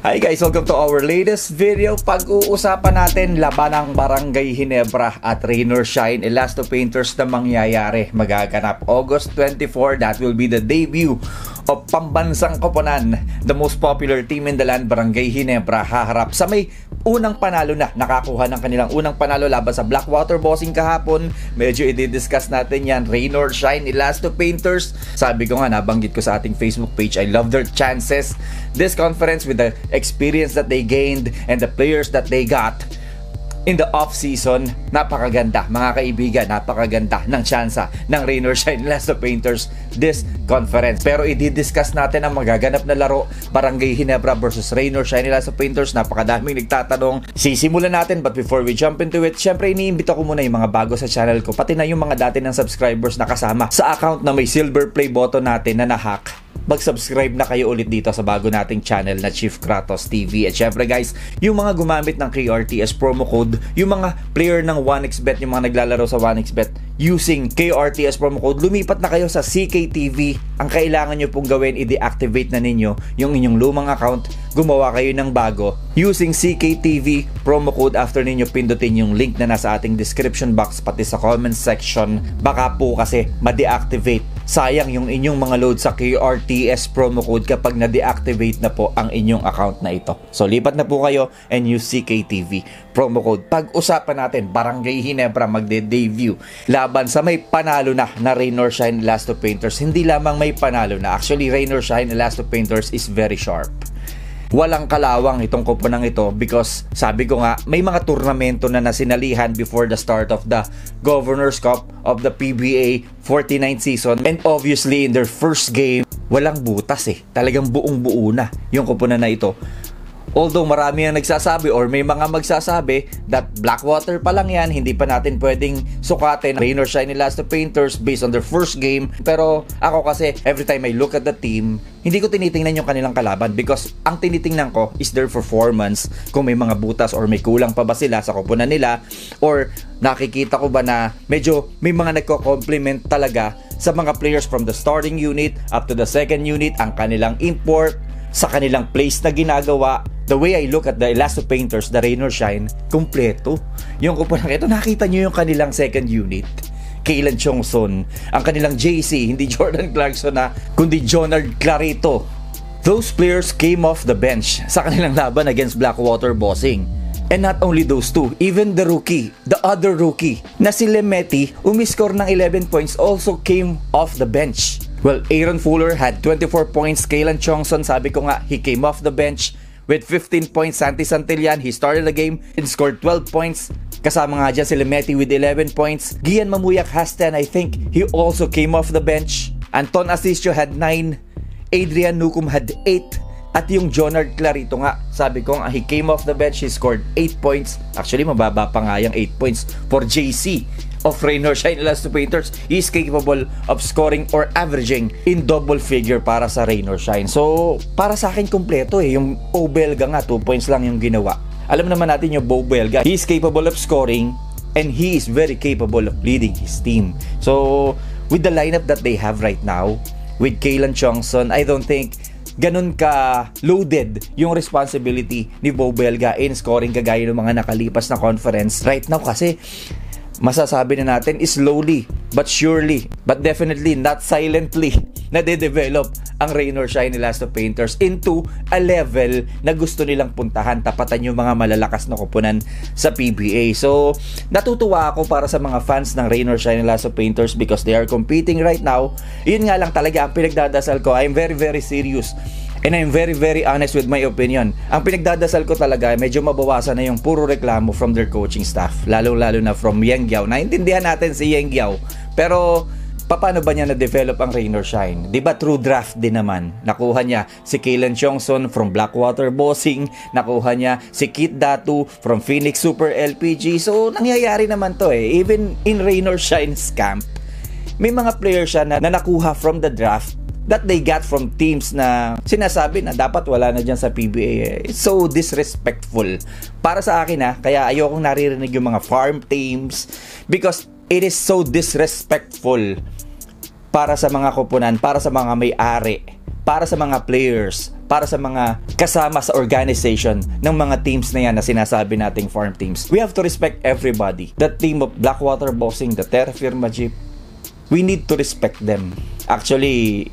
Hi guys, welcome to our latest video. Pag-uusapan natin labanang Barangay Ginebra at Rain or Shine Elasto Painters na mangyayari. Magaganap August 24. That will be the debut of pambansang koponan, the most popular team in the land, Barangay Ginebra, haharap sa may unang panalo na. Nakakuha ng kanilang unang panalo laban sa Blackwater Bossing kahapon. Medyo i-discuss natin yan. Rain or Shine Elasto Painters. Sabi ko nga, nabanggit ko sa ating Facebook page, I love their chances. This conference, with the experience that they gained and the players that they got in the off-season, napakaganda mga kaibigan, napakaganda ng tsansa ng Rain or Shine Elasto Painters this conference. Pero i-discuss natin ang magaganap na laro, Barangay Ginebra versus Rain or Shine Elasto Painters. Napakadaming nagtatanong. Sisimulan natin, but before we jump into it, syempre iniimbita ko muna yung mga bago sa channel ko, pati na yung mga dati ng subscribers na kasama sa account na may silver play button natin na nahack. Mag-subscribe na kayo ulit dito sa bago nating channel na Chief Kratos TV. At syempre guys, yung mga gumamit ng KRTS promo code, yung mga player ng 1xBet, yung mga naglalaro sa 1xBet using KRTS promo code, lumipat na kayo sa CKTV. Ang kailangan nyo pong gawin, i-deactivate na ninyo yung inyong lumang account, gumawa kayo ng bago using CKTV promo code. After ninyo pindutin yung link na nasa ating description box pati sa comment section, baka po kasi ma-deactivate. Sayang yung inyong mga load sa KRTS promo code kapag na-deactivate na po ang inyong account na ito. So lipat na po kayo and use CKTV promo code. Pag-usapan natin, Barangay Ginebra magde-debut laban sa may panalo na Rain or Shine Elasto Painters. Hindi lamang may panalo na, actually Rain or Shine Elasto Painters is very sharp. Walang kalawang itong koponang ito because sabi ko nga, may mga turnamento na nasinalihan before the start of the Governor's Cup of the PBA 49th season, and obviously in their first game, walang butas talagang buong buo na yung koponan na ito. Although marami ang nagsasabi or may mga magsasabi that Blackwater pa lang yan, hindi pa natin pwedeng sukatin Rain or Shine Elasto Painters based on their first game. Pero ako kasi, every time I look at the team, hindi ko tinitingnan yung kanilang kalaban because ang tinitingnan ko is their performance. Kung may mga butas or may kulang pa ba sila sa koponan nila, or nakikita ko ba na medyo may mga nagko-compliment talaga sa mga players from the starting unit up to the second unit, ang kanilang import sa kanilang plays na ginagawa. The way I look at the Elasto Painters, the Rain or Shine, kompleto. Yung koponan ito, nakita nyo yung kanilang second unit, Kaylan Chongson, ang kanilang JC, hindi Jordan Clarkson na, kundi Jonard Clarito. Those players came off the bench sa kanilang laban against Blackwater Bossing. And not only those two, even the rookie, the other rookie, na si Lemeti, umiscore ng 11 points, also came off the bench. Well, Aaron Fuller had 24 points. Kaylan Chongson, sabi ko nga, he came off the bench with 15 points. Santi Santillan, he started the game and scored 12 points. Kasama nga dyan si Lemeti with 11 points. Gian Mamuyak has 10, I think. He also came off the bench. Anton Asisio had 9. Adrian Nukum had 8. At yung Jonard Clarito nga, sabi ko nga, he came off the bench, he scored 8 points. Actually, mababa pa nga yung 8 points for JC of Rain or Shine Elasto Painters. He is capable of scoring or averaging in double figure para sa Rain or Shine. So, para sa akin kompleto yung Bo Belga nga, 2 points lang yung ginawa. Alam naman natin yung Bo Belga, he is capable of scoring and he is very capable of leading his team. So, with the lineup that they have right now, with Kaylan Chongson, I don't think ganun ka loaded yung responsibility ni Bo Belga in scoring kagaya ng mga nakalipas na conference right now, kasi masasabi na natin is slowly but surely, but definitely not silently, nade-develop ang Rain or Shine Elasto Painters into a level na gusto nilang puntahan, tapatan yung mga malalakas na koponan sa PBA. So, natutuwa ako para sa mga fans ng Rain or Shine Elasto Painters because they are competing right now. Yun nga lang talaga ang pinagdadasal ko. I'm very serious and I'm very honest with my opinion. Ang pinagdadasal ko talaga, medyo mabawasan na yung puro reklamo from their coaching staff, lalo na from Yeng Guiao. Naintindihan natin si Yeng Guiao, pero paano ba niya na-develop ang Rain or Shine? Diba through draft din naman? Nakuha niya si Kaylan Chongson from Blackwater Bossing, nakuha niya si Kit Datu from Phoenix Super LPG. So nangyayari naman to even in Rain or Shine's camp. May mga players siya na nakuha from the draft that they got from teams na sinasabi na dapat wala na dyan sa PBA. It's so disrespectful para sa akin kaya ayokong naririnig yung mga farm teams because it is so disrespectful para sa mga koponan, para sa mga may-ari, para sa mga players, para sa mga kasama sa organization ng mga teams na yan na sinasabi nating farm teams. We have to respect everybody. The team of Blackwater Boxing, the Terra Firma Jeep, we need to respect them. Actually,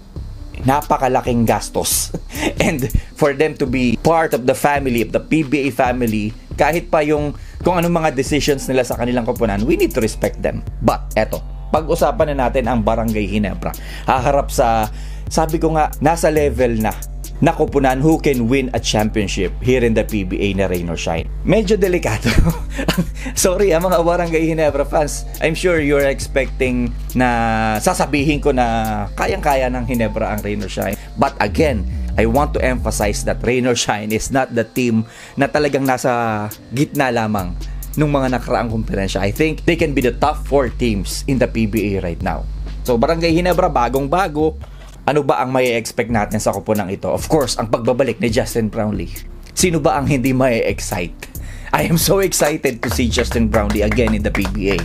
napakalaking gastos. And for them to be part of the family, of the PBA family, kahit pa yung kung anong mga decisions nila sa kanilang koponan, we need to respect them. But eto, pag-usapan na natin ang Barangay Ginebra. Haharap sa, sabi ko nga, nasa level na koponan who can win a championship here in the PBA na Rain or Shine. Medyo delikado. Sorry mga Barangay Ginebra fans. I'm sure you're expecting na sasabihin ko na kayang-kaya ng Ginebra ang Rain or Shine. But again, I want to emphasize that Rain or Shine is not the team na talagang nasa gitna lamang nung mga nakaraang kumperensya. I think they can be the top 4 teams in the PBA right now. So Barangay Ginebra, bagong-bago. Ano ba ang may expect natin sa koponang ito? Of course, ang pagbabalik ni Justin Brownlee. Sino ba ang hindi may excite? I am so excited to see Justin Brownlee again in the PBA.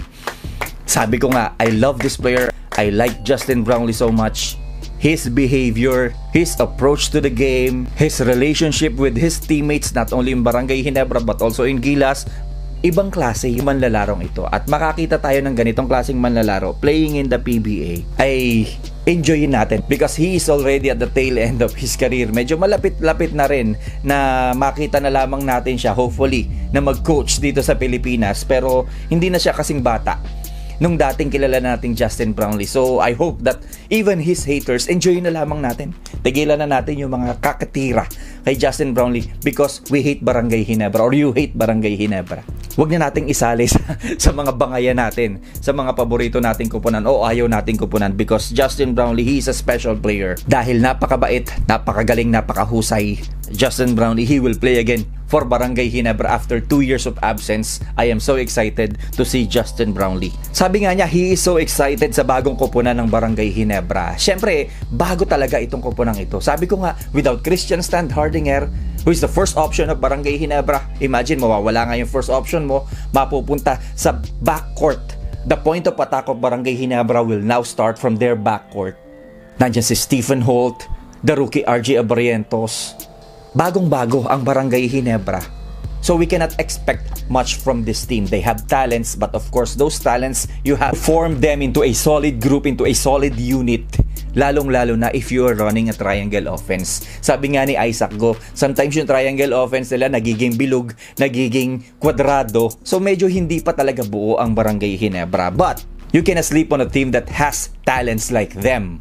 Sabi ko nga, I love this player. I like Justin Brownlee so much. His behavior, his approach to the game, his relationship with his teammates, not only in Barangay Ginebra but also in Gilas, ibang klase yung manlalarong ito. At makakita tayo ng ganitong klaseng manlalaro playing in the PBA ay enjoyin natin because he is already at the tail end of his career. Medyo malapit-lapit na rin na makita na lamang natin siya, hopefully, na mag-coach dito sa Pilipinas, pero hindi na siya kasing bata nung dating kilala nating Justin Brownlee. So I hope that even his haters, enjoy na lamang natin. Tigilan na natin yung mga kakatira kay Justin Brownlee because we hate Barangay Ginebra or you hate Barangay Ginebra. Huwag na nating isali sa mga bangayan natin, sa mga paborito nating kupunan o ayaw nating kupunan because Justin Brownlee, he is a special player. Dahil napakabait, napakagaling, napakahusay. Justin Brownlee, he will play again for Barangay Ginebra after 2 years of absence. I am so excited to see Justin Brownlee. Sabi nga niya, he is so excited sa bagong koponan ng Barangay Ginebra. Siyempre, bago talaga itong koponan ito. Sabi ko nga, without Christian Standhardinger, who is the first option of Barangay Ginebra, imagine, mawawala nga yung first option mo, mapupunta sa backcourt. The point of attack of Barangay Ginebra will now start from their backcourt. Nandiyan si Stephen Holt, the rookie RJ Abarrientos. Bagong-bago ang Barangay Ginebra. So we cannot expect much from this team. They have talents, but of course, those talents, you have to form them into a solid group, into a solid unit. Lalong-lalo na if you are running a triangle offense. Sabi nga ni Isaac Go, sometimes yung triangle offense nila nagiging bilog, nagiging kwadrado. So medyo hindi pa talaga buo ang Barangay Ginebra. But you cannot sleep on a team that has talents like them.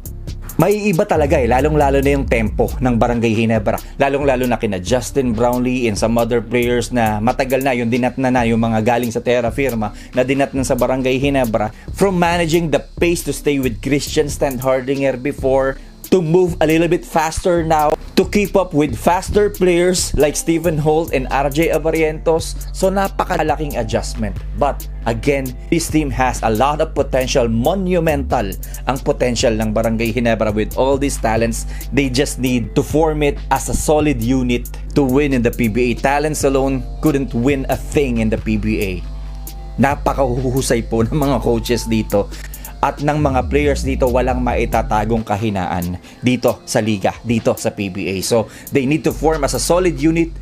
May iba talaga lalong-lalo na yung tempo ng Barangay Ginebra. Lalong-lalo na kina Justin Brownlee and some other players na matagal na yung dinatna na yung mga galing sa Terra Firma na dinatnan sa Barangay Ginebra. From managing the pace to stay with Christian Standhardinger before, to move a little bit faster now, to keep up with faster players like Stephen Holt and RJ Abarrientos. So napakalaking adjustment. But again, this team has a lot of potential, monumental ang potential ng Barangay Ginebra with all these talents. They just need to form it as a solid unit to win in the PBA. Talents alone couldn't win a thing in the PBA. Napakahuhusay po ng mga coaches dito. At ng mga players dito, walang maitatagong kahinaan dito sa liga, dito sa PBA. So, they need to form as a solid unit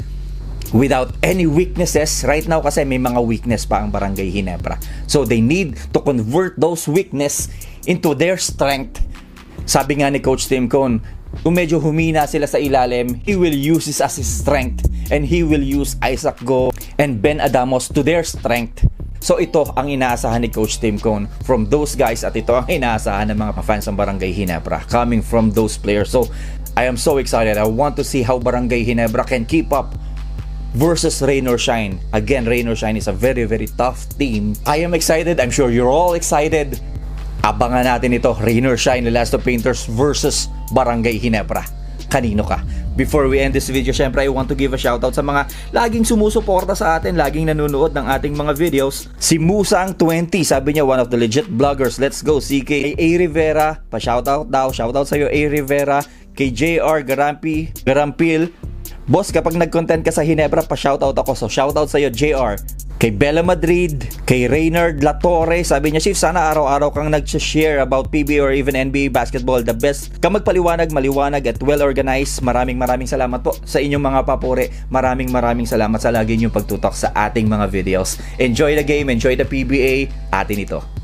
without any weaknesses. Right now kasi may mga weakness pa ang Barangay Ginebra. So, they need to convert those weakness into their strength. Sabi nga ni Coach Tim Cone, kung medyo humina sila sa ilalim, he will use this as his strength. And he will use Isaac Go and Ben Adamos to their strength. So ito ang inaasahan ni Coach Tim Cone from those guys at ito ang inaasahan ng mga fans ng Barangay Ginebra coming from those players. So I am so excited. I want to see how Barangay Ginebra can keep up versus Rain or Shine. Again, Rain or Shine is a very, very tough team. I am excited. I'm sure you're all excited. Abangan natin ito, Rain or Shine, Elasto Painters versus Barangay Ginebra. Kanino ka? Before we end this video, syempre I want to give a shoutout sa mga laging sumusuporta sa atin, laging nanonood ng ating mga videos. Si Musang20, sabi niya, one of the legit vloggers. Let's go, CK. A Rivera, pa-shoutout daw. Shoutout sa'yo, A Rivera. Kay JR Garampil. Boss, kapag nag-content ka sa Ginebra, pa-shoutout ako. So, shoutout sa'yo, JR. kay Bella Madrid, kay Reynard Latorre. Sabi niya, Chief, sana araw-araw kang nag-share about PBA or even NBA basketball. The best ka magpaliwanag, maliwanag at well-organized. Maraming salamat po sa inyong mga papuri. Maraming salamat sa lagi niyong pagtutok sa ating mga videos. Enjoy the game, enjoy the PBA. Atin ito.